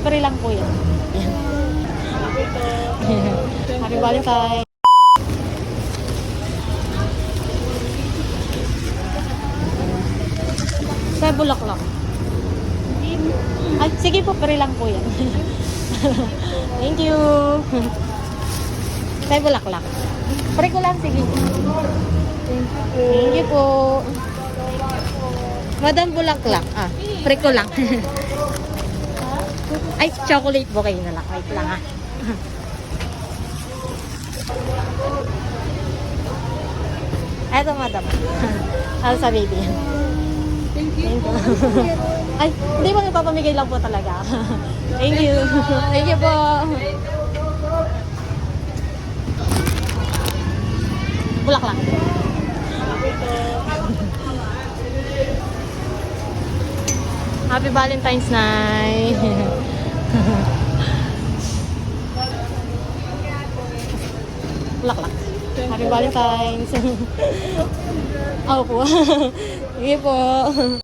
Free lang po yan. Happy Valentine. Sa Bulaklak. Ay, sige po, free lang po yan. Thank you. Sa Bulaklak. Free ko lang, sige. Thank you po. Madam Bulaklak. Ah, free ko lang. Ay, chocolate bouquet na lang. Wait lang, ha. Eto, madam. Ano sa baby? Thank you. Ay, hindi mo nagpapamigay lang po talaga. Thank you. Thank you po. Bulaklak. Happy Valentine's Night. Bulaklak. Happy Valentine's. Ako po. Sige po.